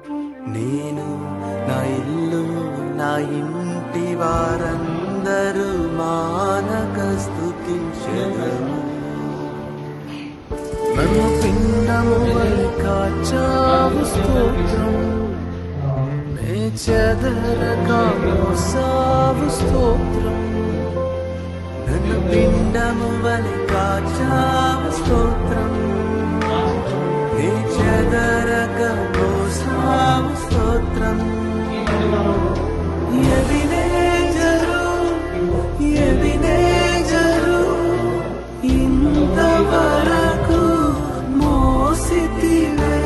నేను నా ఇల్లు నా ఇంటి వారందరూ మానక స్తుతించెదము. నన్ను పిండము వలె కాచావు స్తోత్రం, నే చెదరక మోసావు స్తోత్రం. నన్ను పిండము వలె కాచావు స్తోత్రం, నే చెదరక మోసావు స్తోత్రం. ఎబినేజరు ఇంతవరకు మోసితివే.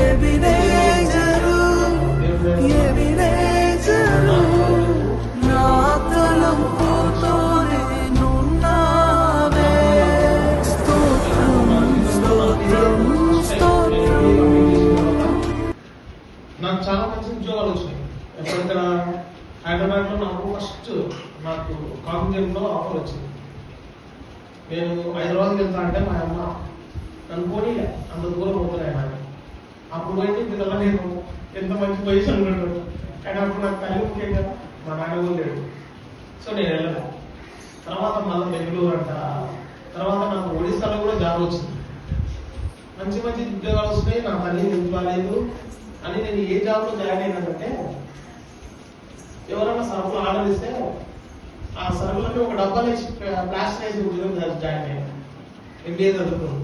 ఎబినేజరు నా తలంపుతోనే నున్నావే. స్తోత్రం స్తోత్రం స్తోత్రం. నాకు చాలా మంచి ఉద్యోగాలు వచ్చినాయి. ఎక్కడ హైదరాబాద్లో నాకు కాంగ్రెస్లో ఆఫర్ వచ్చింది. నేను హైదరాబాద్కి వెళ్తా అంటే మా అమ్మ నన్ను పోనీ అంత దూరం పోతున్నాయి ఆయన. అప్పుడు పోయింది పిల్లల నేను ఎంత మంచి పొజిషన్ ఉంటాడు. కానీ అప్పుడు నాకు తల్లి ముఖ్యంగా మా నాన్న కూడా లేడు. సో నేను వెళ్ళను. తర్వాత మళ్ళీ బెంగళూరు అంట, తర్వాత నాకు ఒడిశాలో కూడా జాబ్ వచ్చింది. మంచి మంచి ఉద్యోగాలు వస్తున్నాయి. నా తల్లి ఎందుకు బాగాలేదు అని నేను ఏ జాబ్లో జాయిన్ అయినానంటే, ఎవరైనా సరుకులు ఆర్డర్ ఇస్తే ఆ సరుకులకి ఒక డబ్బాలు వేసి ప్లాస్టిక్ వేసి ఉద్యోగం జాయిన్ అయ్యాను. ఎంబీఏ చదువుకున్నాను.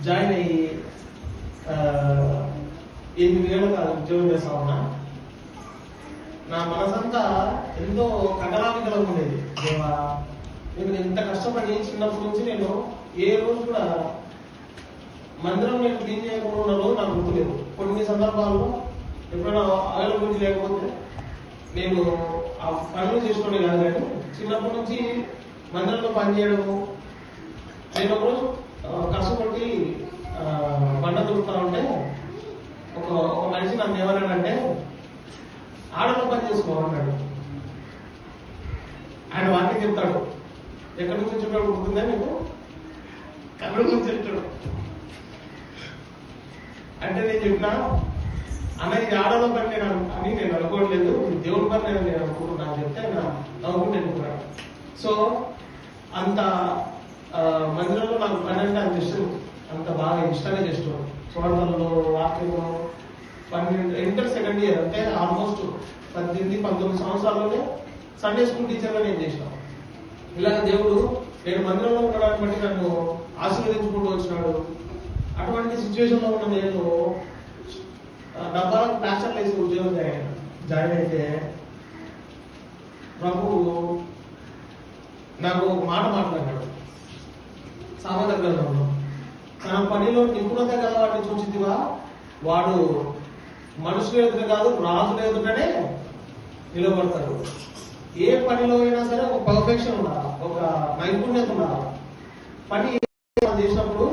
జాయిన్ అయ్యి 8 ఏళ్ళు కాదు ఉద్యోగం చేస్తా ఉన్నా. నా మనసంతా ఎంతో కఠినామికలో ఉండేది. నేను ఎంత కష్టపడి చిన్నప్పటి నుంచి నేను ఏ రోజు కూడా మందిరం నేను క్లీన్ చేయకుండా ఉన్నాను నాకు గుర్తులేదు. కొన్ని సందర్భాల్లో ఎప్పుడైనా అవైలబిలిటీ లేకపోతే నేను ఆ పనులు చేసుకునే కాదు. కానీ చిన్నప్పటి నుంచి మందిరంలో పనిచేయడము. నేను ఒకరోజు కష్టపడి బండ దొరుకుతా ఉంటే ఒక మనిషి నన్ను ఏమన్నాడంటే, ఆడలో పని చేసుకోమన్నాడు. ఆయన వాక్యం చెప్తాడు. ఎక్కడి నుంచి వచ్చేటప్పుడు గుర్తుందా మీకు? కన్నడ నుంచి వచ్చాడు అంటే నేను చెప్పినా, అన్న ఇది ఆడలో పని అని నేను అనుకోవట్లేదు, దేవుడి పని నేను అనుకుంటున్నాను చెప్తే నవ్వుకుంటూ అనుకున్నాను. సో అంత మందిరంలో నాకు పని అంటే అంత ఇష్టం, అంత బాగా ఇష్టంగా చేస్తున్నాను. సోదరులు వాక్యము 12 ఇంటర్ సెకండ్ ఇయర్ అంటే ఆల్మోస్ట్ 18-19 సంవత్సరాల్లోనే సండే స్కూల్ టీచర్గా నేను చేసినాను. ఇలాగ దేవుడు నేను మందిరంలో ఉండడానికి బట్టి నన్ను ఆశీర్వదించుకుంటూ వచ్చినాడు. అటువంటి సిచ్యువేషన్లో ఉన్న నేను డబ్బాలకు ప్లాస్టర్ వేసి ఉద్యోగం జాయిన్ అయితే ప్రభువు నాకు ఒక మాట మాట్లాడాడు. సామెతల గ్రంథంలో, తన పనిలో నిపుణత గల వాడిని చూచితివా, వాడు మనుషుల ఎదుట కాదు రాజుల ఎదుటనే నిలబడతాడు. ఏ పనిలో అయినా సరే ఒక పర్ఫెక్షన్ ఉండాలి, ఒక నైపుణ్యత ఉండాలి. పని చేసినప్పుడు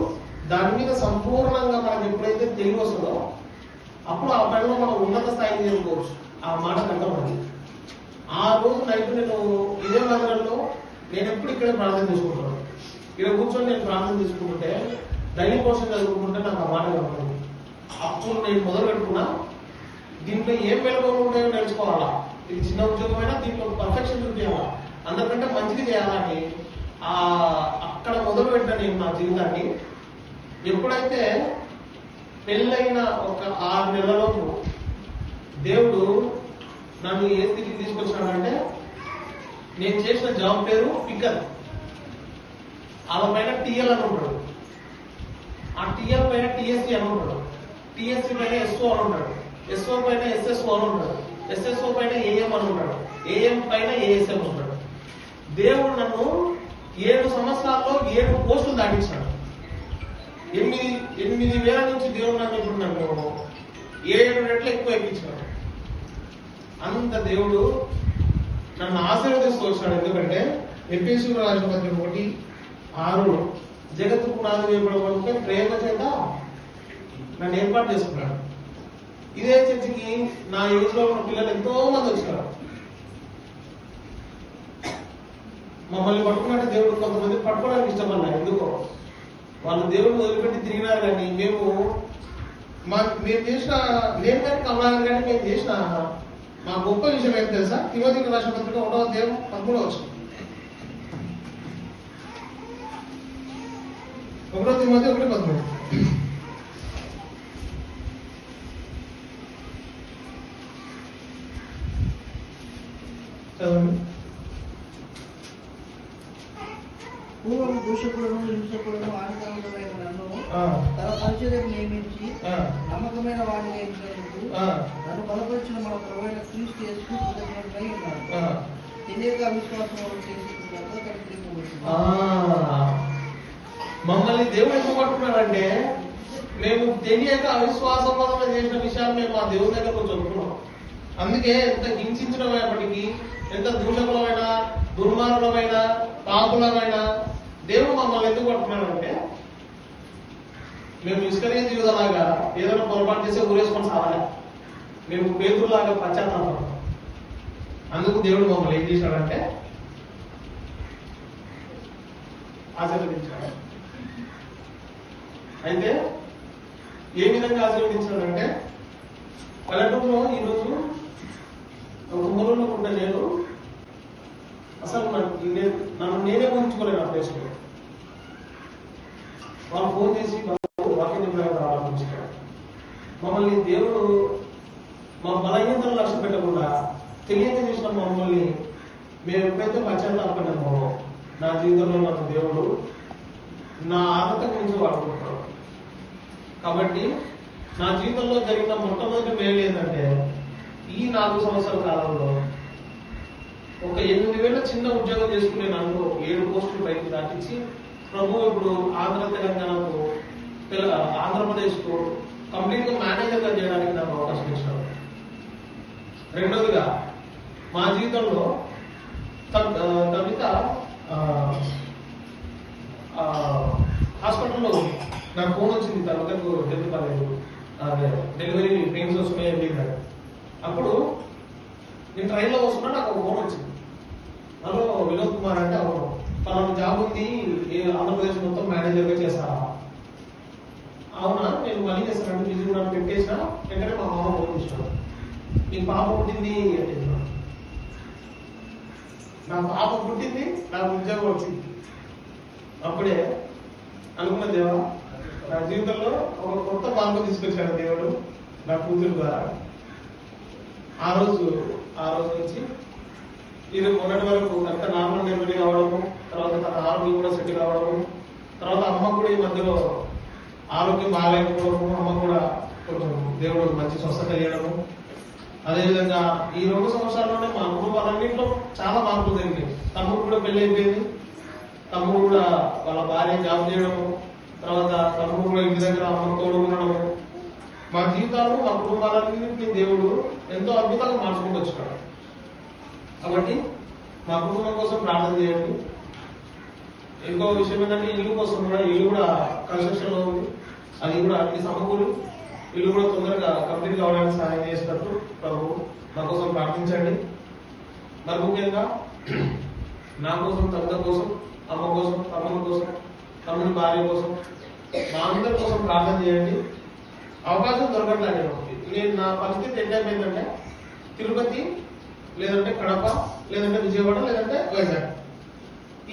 దాని మీద సంపూర్ణంగా మనకు ఎప్పుడైతే తెలివి వస్తుందో అప్పుడు ఆ పనిలో మనం ఉన్నత స్థాయికి చేరుకోవచ్చు. ఆ మాట కట్టబడి ఆ రోజు నైట్ నేను ఇదే మందిరంలో నేను ఎప్పుడు ఇక్కడే ప్రార్థన చేసుకుంటాను. ఇక్కడ కూర్చొని నేను ప్రార్థన చేసుకుంటుంటే డైలీ పోర్షన్ చదువుకుంటుంటే నాకు ఆ మాట కనపడింది. అప్పుడు నేను మొదలు పెట్టుకున్నా, దీంట్లో ఏం వెలుగులు ఉన్నాయో నేర్చుకోవాలా, ఇది చిన్న ఉద్యోగమైనా దీంట్లో పర్ఫెక్షన్ చూపించాలా, అందరికంటే మంచిది చేయాలని అక్కడ మొదలు పెట్టాను నేను నా జీవితాన్ని. ఎప్పుడైతే పెళ్ళైన ఒక 6 నెలలలోపు దేవుడు నన్ను ఏ స్థితికి తీసుకొచ్చాడంటే, నేను చేసిన జాబ్ పేరు పికర్. వాళ్ళ పైన టిఎల్ అని ఉంటాడు, ఆ టిఎల్ పైన టిఎస్సి అని ఉంటాడు, టిఎస్సి పైన ఎస్ఓ అని ఉంటాడు, ఎస్ఓ పైన ఎస్ఎస్ఓ అని ఉంటాడు, ఎస్ఎస్ఓ పైన ఏఎం అని ఉంటాడు, ఏఎం పైన ఏఎస్ఎం ఉంటాడు. దేవుడు నన్ను 7 సంవత్సరాల్లో 7 పోస్టులు దాటించాడు. 8,000 నుంచి దేవుడు నన్ను ఇప్పుడు నన్ను 7 రెట్లు ఎక్కువ ఎక్కించాడు. అంత దేవుడు నన్ను ఆశీర్వదిస్తూ వచ్చాడు. ఎందుకంటే ఎఫెసీయులకు రాసిన పత్రిక 1:6 జగత్తు పునాది వేయబడే ప్రేమ చేత నన్ను ఏర్పాటు చేసుకున్నాడు. ఇదే చర్చికి నా ఏజ్ లో ఉన్న పిల్లలు ఎంతో మంది వచ్చారు. మమ్మల్ని పట్టుకున్నట్టు దేవుడు కొంతమంది పట్టుకోవడానికి ఇష్టపడలేదు. ఎందుకో వాళ్ళు దేవుడిని వదిలిపెట్టి తిరిగినారు. కానీ మేము మేము చేసిన, నేను కానీ కమలాకర్ కానీ మేము చేసిన మా గొప్ప విషయం ఏంటి తెలుసా? తిమోతికి రాసిన పత్రిక 1వ అధ్యాయం 13వ వచనం. 1 తిమోతి 1:13. చదవండి. పూర్వం దూషకులను హింసకులను ఆనందమైన నన్ను తన పరిచర్యకు నియమించి నమ్మకమైన వాడిని ఎంచినందుకు నన్ను బలపరిచిన మన ప్రభువైన క్రీస్తు యేసుకు కృతజ్ఞుడై ఉన్నాను. తెలియక అవిశ్వాసం చేసి మమ్మల్ని దేవుడు ఎందుకు పట్టుకున్నాడంటే, మేము తెలియక అవిశ్వాసం వల్ల చేసిన విషయాలు మేము మా దేవుని దగ్గర చెప్పుకున్నాం. అందుకే ఎంత హింసించడమైనప్పటికీ, ఎంత దూషకులమైన, దుర్మార్గులమైన, పాపులమైన దేవుడు మమ్మల్ని ఎందుకు పట్టుకున్నాడంటే, మేము ఇస్కరియా జీవితంలాగా ఏదైనా పొరపాటు చేస్తే ఊరేసుకొని సాగాలి. మేము పేతురులాగా పశ్చాత్తాపం. అందుకు దేవుడు మమ్మల్ని ఏం చేశాడంటే ఆశీర్వదించాడు. అయితే ఏ విధంగా ఆశీర్వదించాడంటే, పల్లెటూరులో ఈరోజు తుమ్మలలో ఉంటే నేను అసలు నన్ను నేనే ఊహించుకోలేను. ఆ ప్లేస్లో వాళ్ళు ఫోన్ చేసి వాక్యం రావాలనిపించాడు. మమ్మల్ని దేవుడు మా బలహీనతను లక్ష్య పెట్టకుండా తెలియక చేసిన మమ్మల్ని మేము ఎప్పుడైతే పశ్చాత్తాపడ్డామో, నా జీవితంలో నాకు దేవుడు నా అర్హత గురించి వాడుకుంటాడు. కాబట్టి నా జీవితంలో జరిగిన మొట్టమొదటి మేలు ఏంటంటే, ఈ 4 సంవత్సరాల కాలంలో ఒక 8,000 చిన్న ఉద్యోగం చేసుకునే నన్ను 7 పోస్టులు పైకి దాటించి ప్రభు ఇప్పుడు తెలంగాణకు ఆంధ్రప్రదేశ్కు కంప్లీట్ గా మేనేజర్ గా చేయడానికి నాకు అవకాశం ఇచ్చాడు. రెండోదిగా మా జీవితంలో కవిత హాస్పిటల్లో నాకు ఫోన్ వచ్చింది. కవితకు హెల్త్ కాలేదు, డెలివరీ పెయిన్స్ వస్తున్నాయి. అప్పుడు నేను ట్రైన్లో వస్తున్నా, నాకు ఒక ఫోన్ వచ్చింది. హలో వినోద్ కుమార్ అంటే, అవును పలానా జాబ్ ఉంది, ఆంధ్రప్రదేశ్ మొత్తం మేనేజర్గా చేస్తారా? అవునా, నేను మళ్ళీ చేస్తానంటే బిజీ ఉన్నాను పెట్టేసిన. వెంటనే మా మామ ఫోన్ చేశాడు, మీ పాప పుట్టింది అంటే. నా పాప పుట్టింది, నాకు ఉద్యోగం వచ్చింది. అప్పుడే అనుకున్న దేవా, నా జీవితంలో ఒక కొత్త మార్పు తీసుకొచ్చాడు దేవుడు నా కూతురు ద్వారా. ఆ రోజు నుంచి ఇది మొన్నటి వరకు అంత నార్మల్ డెలివరీ కావడము, తర్వాత తన ఆరోగ్యం కూడా సెటిల్ కావడము, తర్వాత అమ్మ కూడా ఈ మధ్యలో ఆరోగ్యం బాగాలేకపోవడము, అమ్మ కూడా కొంచెం దేవుడు మంచి స్వస్థత చేయడము. అదేవిధంగా ఈ 2 సంవత్సరాల్లోనే మా కుటుంబాలన్నింటిలో చాలా మార్పులు జరిగినాయి. తమ్ముడు కూడా పెళ్లి అయిపోయింది, తమ్ముడు కూడా వాళ్ళ భార్య జాబ్ చేయడము, తర్వాత తమ్ముడు కూడా ఇంటి దగ్గర అమ్మ తోడు ఉండడము. మా జీవితాలు, మా కుటుంబాలన్నింటినీ దేవుడు ఎంతో అద్భుతంగా మార్చుకుంటూ వచ్చాడు. కాబట్టి మా కుటుంబం కోసం ప్రార్థన చేయండి. ఇంకో విషయం ఏంటంటే, ఇల్లు కోసం కూడా, ఇల్లు కూడా కన్స్ట్రక్షన్ లో ఉంది. అది కూడా అన్ని సమకూరు ఇల్లు కూడా తొందరగా కంప్లీట్ కావడానికి సహాయం చేసినట్టు ప్రభు మా కోసం ప్రార్థించండి. మరి ముఖ్యంగా నా కోసం, తల్లి కోసం, అమ్మ కోసం, తమ్ముడి కోసం, తమ్ముడి భార్య కోసం, మా అందరి కోసం ప్రార్థన చేయండి. అవకాశం దొరకట్లేదు. నేను నా పరిస్థితి ఏంటంటే, తిరుపతి లేదంటే కడప లేదంటే విజయవాడ లేదంటే వైజాగ్,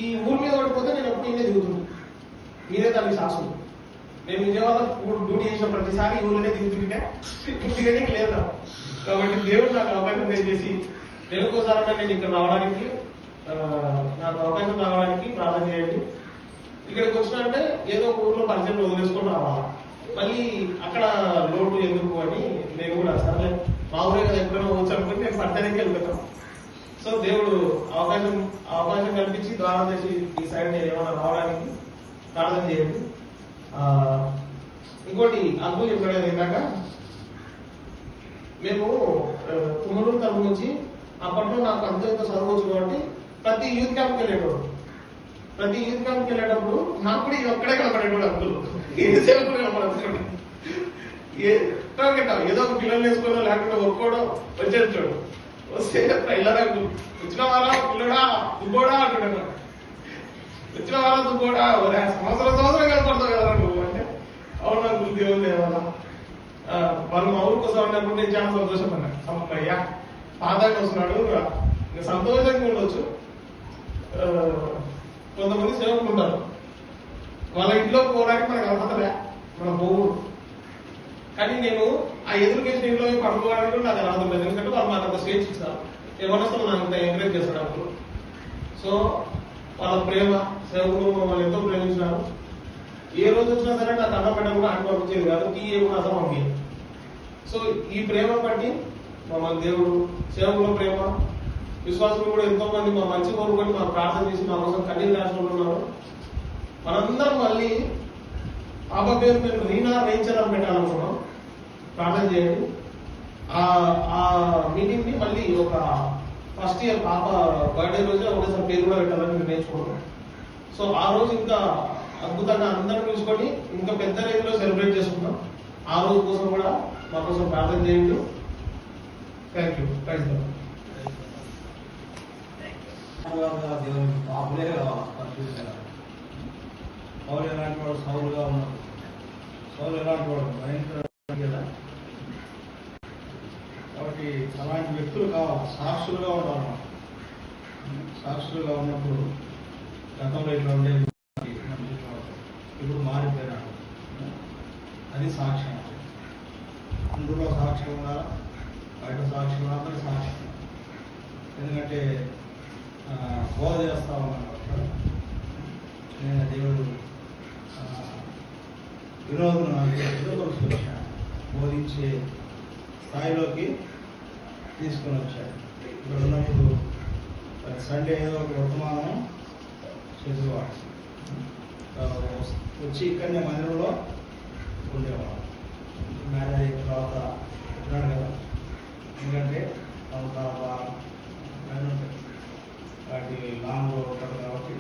ఈ ఊరి మీద పడిపోతే నేను ఎప్పుడు నేనే దిగుతున్నాను. మీరే దానికి సాక్షులు. నేను విజయవాడ డ్యూటీ చేసిన ప్రతిసారి ఈ ఊళ్ళోనే దిగుతుంటే లేదు. కాబట్టి దేవుడు నాకు అవకాశం దయచేసి నెలకోసారి నేను ఇక్కడ రావడానికి, నాకు అవకాశం రావడానికి ప్రార్థన చేయండి. ఇక్కడికి వచ్చినా అంటే ఏదో ఒక ఊర్లో పరిచయం వదిలేసుకొని రావాలా, మళ్ళీ అక్కడ లోటు ఎందుకు అని నేను కూడా సరే మా ఊరే కదా ఎప్పుడైనా వచ్చు అనుకుని నేను పట్టణానికి వెళ్తున్నాను. సో దేవుడు అవకాశం కల్పించి ద్వారా చేసి ఈ సైడ్ నేను ఏమైనా రావడానికి ప్రార్థన చేయండి. ఇంకోటి అద్భుతం చెప్పడం ఏంటంటే, మేము తుమ్మలూరు తరపు నుంచి అప్పట్లో నాకు అంత చదవచ్చు కాబట్టి ప్రతి యూత్ క్యాంప్కి వెళ్ళేటప్పుడు నాకు కూడా ఇది ఒక్కడే కనపడేటోడు. అందులో ఏసేపు కూడా కనపడతాడు. ఏదో ఒక పిల్లలు వేసుకోవడం లేకపోతే ఒక్కోడో వచ్చేస్తాడు. వస్తే ఇలాగా వచ్చిన వారా పిల్లడా దుబ్బోడా అంటున్నాడు. వచ్చిన వారా దుబ్బోడా సంవత్సరం కనపడతావు కదా నువ్వు అంటే, అవునా దేవుడు దేవాలా వాళ్ళు మా ఊరికి వస్తా ఉన్నప్పుడు నేను చాలా సంతోషపడ్డా. అమ్మయ్యా పాదాకి వస్తున్నాడు, ఇంకా సంతోషంగా ఉండొచ్చు. కొంతమంది సేవకులు ఉంటారు, వాళ్ళ ఇంట్లో పోవడానికి మనకు అర్హతలే, మనం పోకూడదు. కానీ నేను ఆ ఎదురుకేసిన ఇంట్లో పడుకోవడానికి నాకు అర్హత ఉండదు, ఎందుకంటే వాళ్ళు నాకు అంత స్వేచ్ఛ ఇస్తారు. ఎవరొస్తాను నాకు అంత ఎంకరేజ్ చేస్తారు అప్పుడు. సో వాళ్ళ ప్రేమ, సేవకులు మమ్మల్ని ఎంతో ప్రేమించినారు. ఏ రోజు వచ్చినా సరే నాకు అన్నం పెట్ట కూడా అన్నం పంపించేది కాదు, టీ ఏ కూడా అసలు పంపించేది. సో ఈ ప్రేమ బట్టి మమ్మల్ని దేవుడు, సేవకుల ప్రేమ, విశ్వాసులు కూడా ఎంతో మంది మా మంచి కోరుకొని మాకు ప్రార్థన చేసి మా కోసం కన్నీరు రాష్ట్రంలో ఉన్నారు. మనందరం మళ్ళీ పాప పేరు మేము రీనా రేంచర్ అని పెట్టాలనుకున్నాం. ప్రార్థన చేయండి. ఆ మీటింగ్ ని మళ్ళీ ఒక ఫస్ట్ ఇయర్ పాప బర్త్డే రోజు ఒకటేసారి పేరు కూడా పెట్టాలని నిర్ణయించుకున్నాం. సో ఆ రోజు ఇంకా అద్భుతంగా అందరం పిలుచుకొని ఇంకా పెద్ద రేంజ్లో సెలబ్రేట్ చేసుకుంటాం. ఆ రోజు కోసం కూడా మా కోసం ప్రార్థన చేయండి. Thank you. Praise the Lord. దేవునికి పాపులే కావాలి. సౌలు ఎలాంటి వాడు? సౌలుగా ఉన్నాడు. సౌలు ఎలాంటి వాడు? భయంకర కదా. కాబట్టి అలాంటి వ్యక్తులు కావాలి, సాక్షులుగా ఉండాలి. సాక్షులుగా ఉన్నప్పుడు గతంలో ఇట్లా ఉండేది, ఇప్పుడు మారిపోయినాడు. అది సాక్ష్యం. అందులో సాక్ష్యం ఉండాలి, బయట సాక్ష్యం ఉండాలి, అందరి సాక్ష్యం. ఎందుకంటే బోధ చేస్తా ఉన్నాను. నేను దేవుడు వినోదం బోధించే స్థాయిలోకి తీసుకొని వచ్చాడు. ఇక్కడ ఉన్నప్పుడు సండే ఏదో ఒక వర్తమానం చదివేవాడు, వచ్చి ఇక్కడనే మందిరంలో ఉండేవాడు. మ్యారేజ్ అయిన తర్వాత వచ్చినాడు కదా, ఎందుకంటే కొంత వాటి లాంగ్లో ఉంటాడు కాబట్టి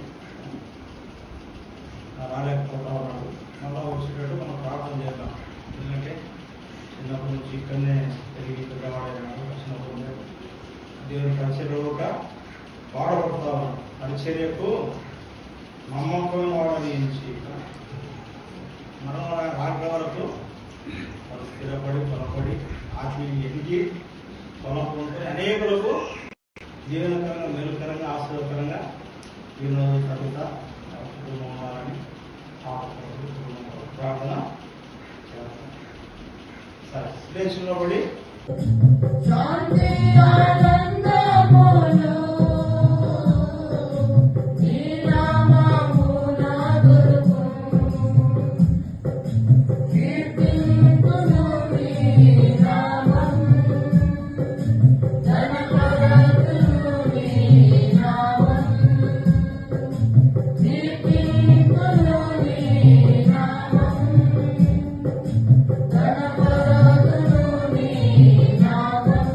రాలేకపోతా ఉన్నాడు. మళ్ళా వచ్చేటట్టు మనం ప్రార్థన చేద్దాం. ఎందుకంటే చిన్నప్పటి నుంచి ఇక్కడనే తిరిగి పెద్దవాడైనాడు. వచ్చినప్పుడు దేవుని పరిచర్యలో కూడా వాడబడుతూ ఉన్నాడు. పరిచర్యకు నమ్మకమైన వాడని నుంచి మనం రాక వరకు వాళ్ళు స్థిరపడి పొలపడి ఆత్మీయ ఎదిగి పొలకుంటే అనేకులకు జీవనకరంగా, మేలుకరంగా, ఆశీర్వకరంగా వినోద కవిత కుటుంబం ఉండాలని ప్రార్థన సరే. దేశంలో పడి శాంతి ఆనందములు నీ నామము నాదురుకు కీర్తింతును నీ నామం ధనపరతును నీ నామం కీర్తింతును నీ నామం ధనపరతును నీ నామం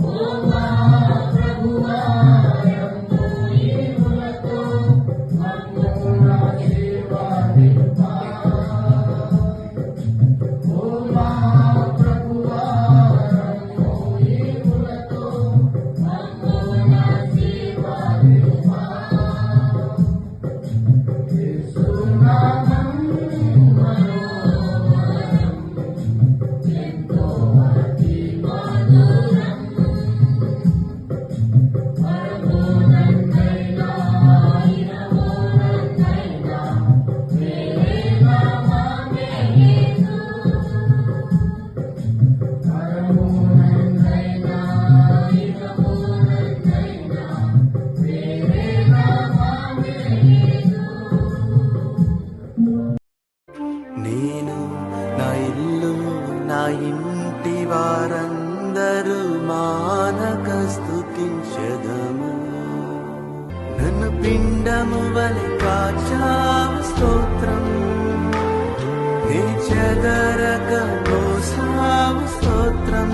ఓ మా ప్రభువా యందు ఈవులతో మమ్ము ఆశీర్వదింపా. ఓ మా ప్రభువా యందు ఈవులతో మమ్ము ఆశీర్వదింపా. యేసు నామం మనోహరం ఎంతో అతి మధురం పరమోన్నతైనా ఇరమోన్నతైనా వేరే నామమే యేసు. పరమోన్నతైనా ఇరమోన్నతైనా వేరే నామమే యేసు. నేను నా ఇల్లు నా ఇంటి వారందరూ మానక స్తుతించెదము. నన్ను పిండము వలె కాచావు స్తోత్రం, నీ చెదరక మోసావు స్తోత్రం.